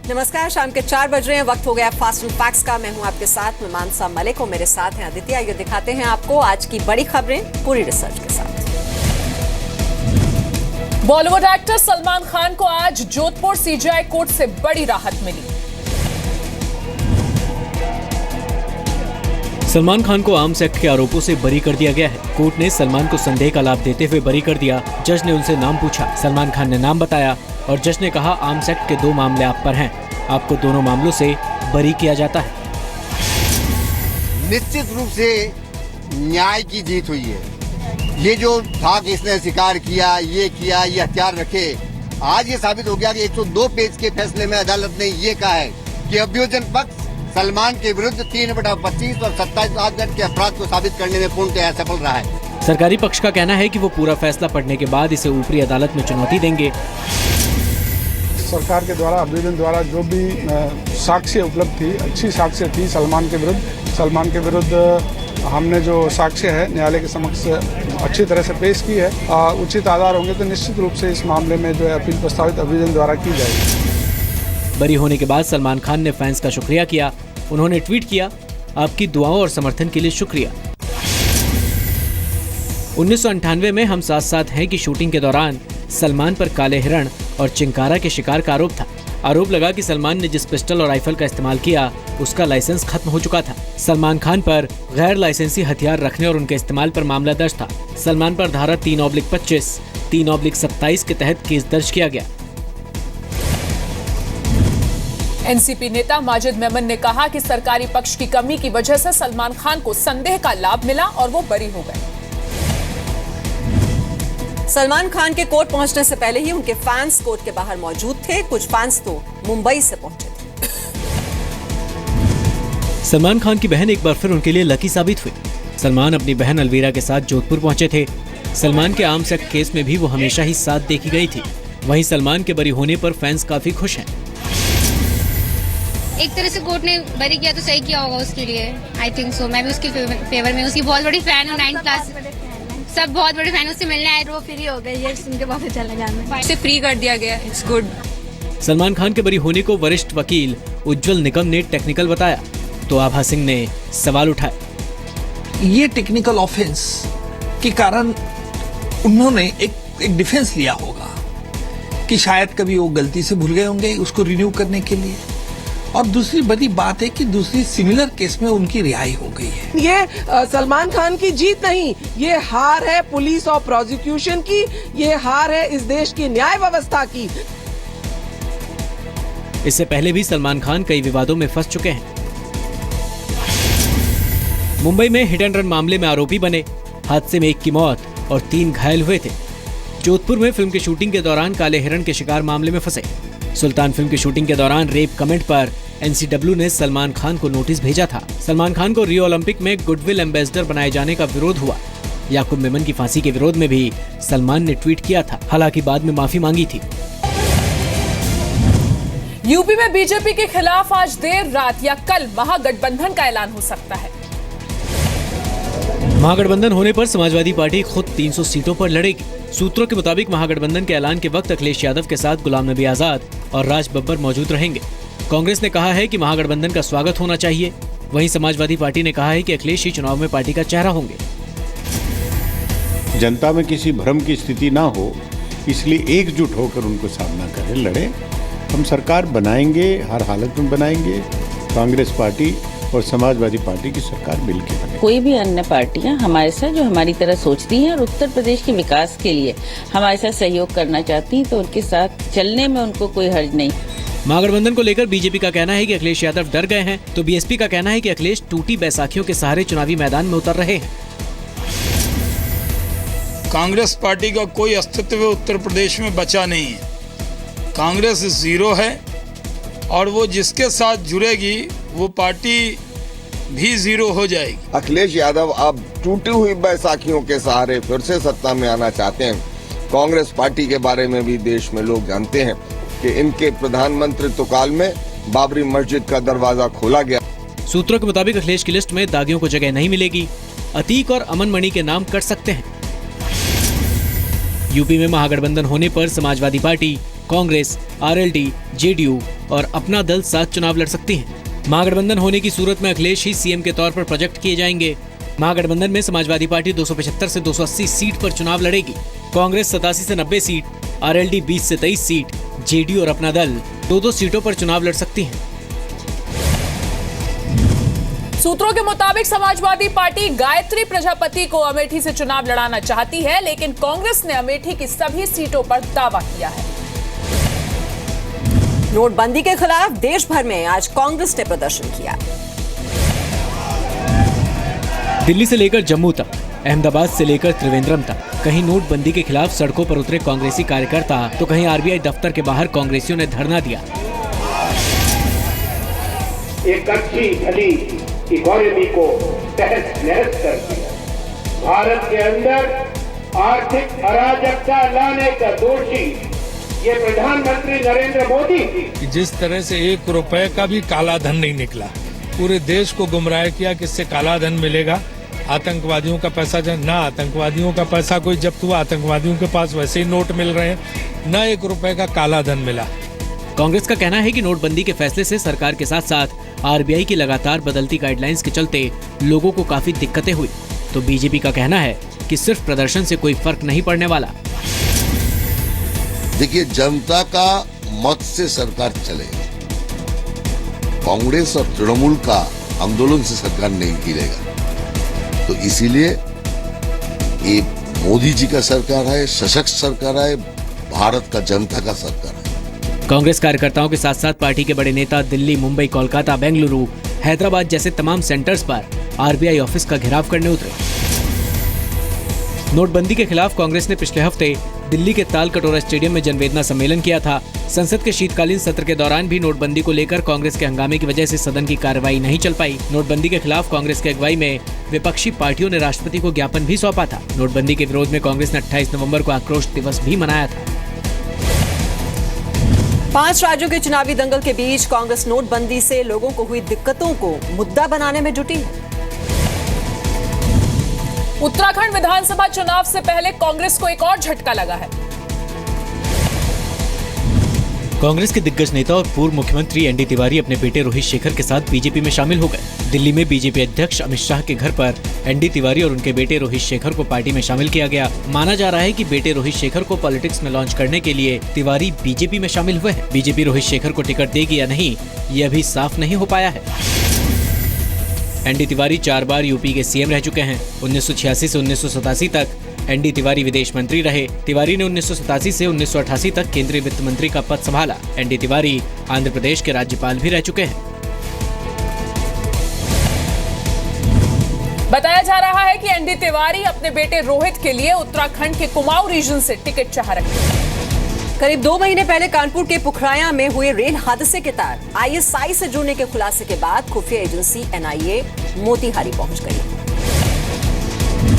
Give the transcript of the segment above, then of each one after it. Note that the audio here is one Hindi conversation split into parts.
नमस्कार, शाम के 4 बज रहे हैं। वक्त हो गया फास्ट एंड फैक्ट्स का। मैं हूं आपके साथ, मैं मानसा मलिक और मेरे साथ हैं आदित्य। आइए दिखाते हैं आपको आज की बड़ी खबरें पूरी रिसर्च के साथ। बॉलीवुड एक्टर सलमान खान को आज जोधपुर सीजेआई कोर्ट से बड़ी राहत मिली। सलमान खान को आर्म्स एक्ट के आरोपों से बरी कर दिया गया है। कोर्ट ने सलमान को संदेह का लाभ देते हुए बरी कर दिया। जज ने उनसे नाम पूछा। सलमान खान ने नाम बताया और जज ने कहा, आर्म्स एक्ट के 2 मामले आप पर हैं, आपको दोनों मामलों से बरी किया जाता है। निश्चित रूप से न्याय की जीत हुई है। ये जो था कि इसने शिकार किया, ये हथियार रखे, आज ये साबित हो गया कि 102 पेज के फैसले में अदालत ने ये कहा है कि अभियोजन पक्ष सलमान के विरुद्ध 3/25 और 27 आदत के अपराध को साबित करने में पूर्णतः सफल रहा है। सरकारी पक्ष का कहना है कि वो पूरा फैसला पढ़ने के बाद इसे ऊपरी अदालत में चुनौती देंगे। सरकार के द्वारा, अभियोजन द्वारा जो भी साक्ष्य उपलब्ध थी, अच्छी साक्ष्य थी सलमान के विरुद्ध हमने जो साक्ष्य है न्यायालय के समक्ष अच्छी तरह से पेश की है। उचित आधार होंगे तो निश्चित रूप से इस मामले में जो है अपील प्रस्तावित अभियोजन द्वारा की जाएगी। बरी होने के बाद सलमान खान ने फैंस का शुक्रिया किया। उन्होंने ट्वीट किया, आपकी दुआओं और समर्थन के लिए शुक्रिया। 1998 में हम साथ साथ हैं की शूटिंग के दौरान सलमान पर काले हिरण और चिंकारा के शिकार का आरोप था। आरोप लगा कि सलमान ने जिस पिस्टल और राइफल का इस्तेमाल किया उसका लाइसेंस खत्म हो चुका था। सलमान खान पर गैर लाइसेंसी हथियार रखने और उनके इस्तेमाल पर मामला दर्ज था। सलमान पर धारा 3/25, 3/27 के तहत केस दर्ज किया गया। एनसीपी नेता माजिद मेमन ने कहा कि सरकारी पक्ष की कमी की वजह से सलमान खान को संदेह का लाभ मिला और वो बरी हो गए। सलमान खान के कोर्ट पहुंचने से पहले ही उनके फैंस कोर्ट के बाहर मौजूद थे। कुछ फैंस तो मुंबई से पहुंचे थे। सलमान खान की बहन एक बार फिर उनके लिए लकी साबित हुई। सलमान अपनी बहन अलवीरा के साथ जोधपुर पहुंचे थे। सलमान के आर्म्स एक्ट केस में भी वो हमेशा ही साथ देखी गई थी। वहीं सलमान के बरी होने पर फैंस काफी खुश हैं। एक तरह से कोर्ट ने बरी किया तो सही किया होगा उसके लिए। I think so. मैं भी उसके फेवर में, उसकी बहुत बड़ी फैन हूँ। 9+ सब बहुत बड़े फैन, उससे मिलने आए तो वो फ्री हो गए। ये सुन के बहुत अच्छा लगा। हमें इसे फ्री कर दिया गया, इट्स गुड। सलमान खान के बरी होने को वरिष्ठ वकील उज्जवल निकम ने टेक्निकल बताया तो आभा सिंह ने सवाल उठाए। ये टेक्निकल ऑफेंस के कारण उन्होंने एक डिफेंस लिया होगा कि शायद कभी वो गलती से भूल गए होंगे उसको रिन्यू करने के लिए। और दूसरी बड़ी बात है कि दूसरी सिमिलर केस में उनकी रिहाई हो गई है। ये सलमान खान की जीत नहीं, ये हार है पुलिस और प्रोसिक्यूशन की, ये हार है इस देश की न्याय व्यवस्था की। इससे पहले भी सलमान खान कई विवादों में फंस चुके हैं। मुंबई में हिट एंड रन मामले में आरोपी बने। हादसे में 1 की मौत और 3 घायल हुए थे। जोधपुर में फिल्म की शूटिंग के दौरान काले हिरण के शिकार मामले में फंसे। सुल्तान फिल्म की शूटिंग के दौरान रेप कमेंट पर एनसीडब्ल्यू ने सलमान खान को नोटिस भेजा था। सलमान खान को रियो ओलंपिक में गुडविल एम्बेसडर बनाए जाने का विरोध हुआ। याकूब मेमन की फांसी के विरोध में भी सलमान ने ट्वीट किया था, हालांकि बाद में माफी मांगी थी। यूपी में बीजेपी के खिलाफ आज देर रात या कल महागठबंधन का ऐलान हो सकता है। महागठबंधन होने पर समाजवादी पार्टी खुद 300 सीटों पर लड़ेगी। सूत्रों के मुताबिक महागठबंधन के ऐलान के वक्त अखिलेश यादव के साथ गुलाम नबी आजाद और राज बब्बर मौजूद रहेंगे। कांग्रेस ने कहा है कि महागठबंधन का स्वागत होना चाहिए। वहीं समाजवादी पार्टी ने कहा है कि अखिलेश ही चुनाव में पार्टी का चेहरा होंगे। जनता में किसी भ्रम की स्थिति ना हो, इसलिए एकजुट होकर उनको सामना करें, लड़े। हम सरकार बनाएंगे, हर हालत में बनाएंगे। कांग्रेस पार्टी और समाजवादी पार्टी की सरकार मिलकर बने। कोई भी अन्य पार्टियां हमारे साथ जो हमारी तरह सोचती हैं और उत्तर प्रदेश के विकास के लिए हमारे साथ सहयोग करना चाहती हैं, तो उनके साथ चलने में उनको कोई हर्ज नहीं। महागठबंधन को लेकर बीजेपी का कहना है कि अखिलेश यादव डर गए हैं, तो बीएसपी का कहना है कि अखिलेश टूटी बैसाखियों के सहारे चुनावी मैदान में उतर रहे हैं। कांग्रेस पार्टी का कोई अस्तित्व उत्तर प्रदेश में बचा नहीं है। कांग्रेस जीरो है और वो जिसके साथ जुड़ेगी वो पार्टी भी जीरो हो जाएगी। अखिलेश यादव अब टूटी हुई बैसाखियों के सहारे फिर से सत्ता में आना चाहते हैं। कांग्रेस पार्टी के बारे में भी देश में लोग जानते हैं कि इनके प्रधानमंत्रित्व काल में बाबरी मस्जिद का दरवाजा खोला गया। सूत्रों के मुताबिक अखिलेश की लिस्ट में दागियों को जगह नहीं मिलेगी। अतीक और अमन मणि के नाम कट सकते हैं। यूपी में महागठबंधन होने पर Samajwadi party Congress, RLD, JDU और अपना दल साथ चुनाव लड़ सकती हैं। महागठबंधन होने की सूरत में अखिलेश ही सीएम के तौर पर प्रोजेक्ट किए जाएंगे। महागठबंधन में समाजवादी पार्टी 275 से 280 सीट पर चुनाव लड़ेगी। कांग्रेस 87 से 90 सीट, आरएलडी 20 से 23 सीट, जेडीयू और अपना दल 2-2 सीटों पर चुनाव लड़ सकती हैं। सूत्रों के मुताबिक समाजवादी पार्टी गायत्री प्रजापति को अमेठी से चुनाव लड़ाना चाहती है, लेकिन कांग्रेस ने अमेठी की सभी सीटों पर दावा किया है। नोटबंदी के खिलाफ देश भर में आज कांग्रेस ने प्रदर्शन किया। दिल्ली से लेकर जम्मू तक, अहमदाबाद से लेकर त्रिवेंद्रम तक कहीं नोटबंदी के खिलाफ सड़कों पर उतरे कांग्रेसी कार्यकर्ता तो कहीं आरबीआई दफ्तर के बाहर कांग्रेसियों ने धरना दिया। एक अच्छी भली इकोनॉमी को तहस नहस कर दिया। भारत के अंदर आर्थिक अराजकता लाने का दोषी ये प्रधानमंत्री नरेंद्र मोदी। जिस तरह से 1 रुपए का भी काला धन नहीं निकला, पूरे देश को गुमराह किया कि इससे काला धन मिलेगा, आतंकवादियों का पैसा ना आतंकवादियों का पैसा कोई जब्त हुआ, आतंकवादियों के पास वैसे ही नोट मिल रहे हैं, न 1 रुपए का काला धन मिला। कांग्रेस का कहना है कि नोटबंदी के फैसले से सरकार के साथ साथ आरबीआई की लगातार बदलती गाइडलाइंस के चलते लोगों को काफी दिक्कतें हुई। तो बीजेपी का कहना है कि सिर्फ प्रदर्शन से कोई फर्क नहीं पड़ने वाला। देखिए, जनता का मत से सरकार चलेगी। कांग्रेस और तृणमूल का आंदोलन से सरकार नहीं गिरेगा। तो इसीलिए ये मोदी जी का सरकार है, सशक्त सरकार है, भारत का जनता का सरकार है। कांग्रेस कार्यकर्ताओं के साथ साथ पार्टी के बड़े नेता दिल्ली, मुंबई, कोलकाता, बेंगलुरु, हैदराबाद जैसे तमाम सेंटर्स पर आरबीआई ऑफिस का घेराव करने उतरे। नोटबंदी के खिलाफ कांग्रेस ने पिछले हफ्ते दिल्ली के ताल कटोरा स्टेडियम में जनवेदना सम्मेलन किया था। संसद के शीतकालीन सत्र के दौरान भी नोटबंदी को लेकर कांग्रेस के हंगामे की वजह से सदन की कार्रवाई नहीं चल पाई। नोटबंदी के खिलाफ कांग्रेस की अगुवाई में विपक्षी पार्टियों ने राष्ट्रपति को ज्ञापन भी सौंपा था। नोटबंदी के विरोध में कांग्रेस ने 28 नवंबर को आक्रोश दिवस भी मनाया था। 5 राज्यों के चुनावी दंगल के बीच कांग्रेस नोटबंदी से लोगों को हुई दिक्कतों को मुद्दा बनाने में जुटी है। उत्तराखंड विधानसभा चुनाव से पहले कांग्रेस को एक और झटका लगा है। कांग्रेस के दिग्गज नेता और पूर्व मुख्यमंत्री एनडी तिवारी अपने बेटे रोहित शेखर के साथ बीजेपी में शामिल हो गए। दिल्ली में बीजेपी अध्यक्ष अमित शाह के घर पर एनडी तिवारी और उनके बेटे रोहित शेखर को पार्टी में शामिल किया गया। माना जा रहा है कि बेटे रोहित शेखर को पॉलिटिक्स में लॉन्च करने के लिए तिवारी बीजेपी में शामिल हुए हैं। बीजेपी रोहित शेखर को टिकट देगी या नहीं, ये अभी साफ नहीं हो पाया है। एनडी तिवारी 4 बार यूपी के सीएम रह चुके हैं। 1986 से 1987 तक एनडी तिवारी विदेश मंत्री रहे। तिवारी ने 1987 से 1988 तक केंद्रीय वित्त मंत्री का पद संभाला। एनडी तिवारी आंध्र प्रदेश के राज्यपाल भी रह चुके हैं। बताया जा रहा है कि एनडी तिवारी अपने बेटे रोहित के लिए उत्तराखंड के कुमाऊं रीजन से टिकट चाह रहे हैं। करीब 2 महीने पहले कानपुर के पुखराया में हुए रेल हादसे के तार आईएसआई से जुड़ने के खुलासे के बाद खुफिया एजेंसी एनआईए मोतिहारी पहुंच गई।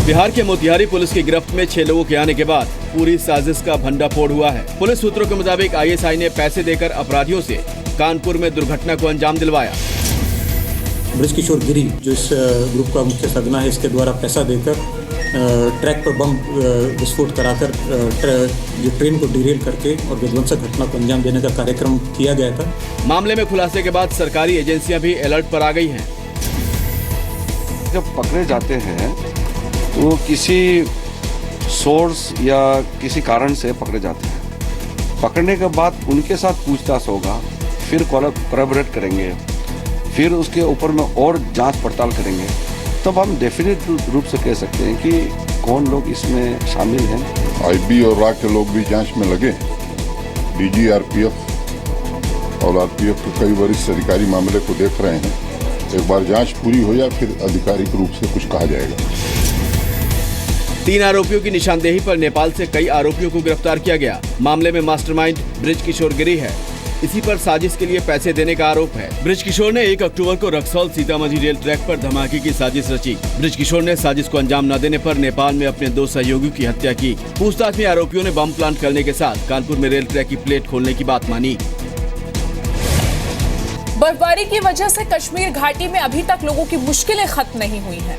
बिहार के मोतिहारी पुलिस की गिरफ्त में 6 लोगों के आने के बाद पूरी साजिश का भंडाफोड़ हुआ है। पुलिस सूत्रों के मुताबिक आईएसआई ने पैसे देकर अपराधियों से कानपुर में दुर्घटना को अंजाम दिलवाया। ब्रजकिशोर गिरी जो इस ग्रुप का मुख्य सदना है, इसके द्वारा पैसा देकर ट्रैक पर बम विस्फोट कराकर जो ट्रेन को डिरेल करके और विध्वंसक घटना को अंजाम देने का कार्यक्रम किया गया था। मामले में खुलासे के बाद सरकारी एजेंसियां भी अलर्ट पर आ गई हैं। जब पकड़े जाते हैं तो किसी सोर्स या किसी कारण से पकड़े जाते हैं। पकड़ने के बाद उनके साथ पूछताछ होगा, फिर कोलैबोरेट करेंगे, फिर उसके ऊपर में और जांच पड़ताल करेंगे, तब हम डेफिनेट रूप से कह सकते हैं कि कौन लोग इसमें शामिल हैं। आईबी और रा के लोग भी जांच में लगे। डीजी आरपीएफ और आरपीएफ के कई वरिष्ठ अधिकारी मामले को देख रहे हैं। एक बार जांच पूरी हो जाए फिर आधिकारिक रूप से कुछ कहा जाएगा। 3 आरोपियों की निशानदेही पर नेपाल से कई आरोपियों को गिरफ्तार किया गया। मामले में मास्टरमाइंड ब्रजकिशोर गिरी है। इसी पर साजिश के लिए पैसे देने का आरोप है। ब्रजकिशोर ने 1 अक्टूबर को रक्सौल सीतामढ़ी रेल ट्रैक पर धमाके की साजिश रची। ब्रजकिशोर ने साजिश को अंजाम न देने पर नेपाल में अपने 2 सहयोगियों की हत्या की। पूछताछ में आरोपियों ने बम प्लांट करने के साथ कानपुर में रेल ट्रैक की प्लेट खोलने की बात मानी। बर्फबारी की वजह से कश्मीर घाटी में अभी तक लोगों की मुश्किलें खत्म नहीं हुई हैं।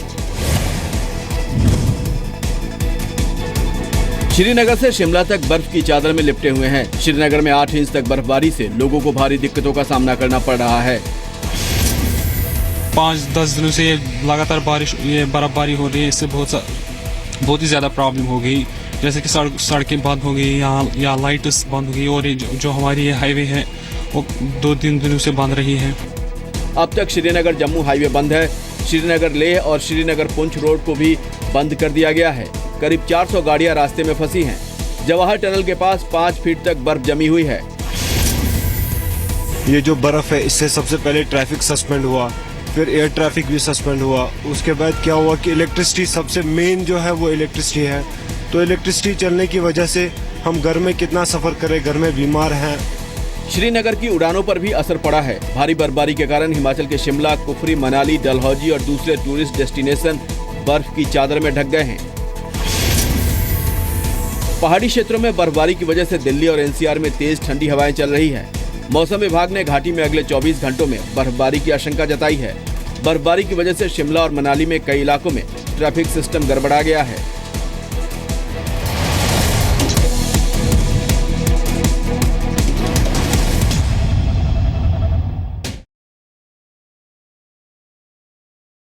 श्रीनगर से शिमला तक बर्फ की चादर में लिपटे हुए हैं। श्रीनगर में 8 इंच तक बर्फबारी से लोगों को भारी दिक्कतों का सामना करना पड़ रहा है। 5-10 दिनों से लगातार बर्फबारी हो रही है, इससे बहुत ही ज़्यादा प्रॉब्लम हो गई। जैसे कि सड़कें बंद हो गई, यहाँ लाइट्स बंद हो गई और जो हमारी हाईवे है वो 2-3 दिनों से बंद रही है। अब तक श्रीनगर जम्मू हाईवे बंद है। श्रीनगर लेह और श्रीनगर पुंछ रोड को भी बंद कर दिया गया है। करीब 400 गाड़ियां रास्ते में फंसी हैं। जवाहर टनल के पास 5 फीट तक बर्फ जमी हुई है। ये जो बर्फ है इससे सबसे पहले ट्रैफिक सस्पेंड हुआ, फिर एयर ट्रैफिक भी सस्पेंड हुआ। उसके बाद क्या हुआ कि इलेक्ट्रिसिटी सबसे मेन जो है वो इलेक्ट्रिसिटी है। तो इलेक्ट्रिसिटी चलने की वजह से हम घर में कितना सफर करें, घर में बीमार हैं। श्रीनगर की उड़ानों पर भी असर पड़ा है। भारी बर्फबारी के कारण हिमाचल के शिमला, कुफरी, मनाली, डलहौजी और दूसरे टूरिस्ट डेस्टिनेशन बर्फ की चादर में ढक गए हैं। पहाड़ी क्षेत्रों में बर्फबारी की वजह से दिल्ली और एनसीआर में तेज ठंडी हवाएं चल रही है। मौसम विभाग ने घाटी में अगले 24 घंटों में बर्फबारी की आशंका जताई है। बर्फबारी की वजह से शिमला और मनाली में कई इलाकों में ट्रैफिक सिस्टम गड़बड़ा गया है।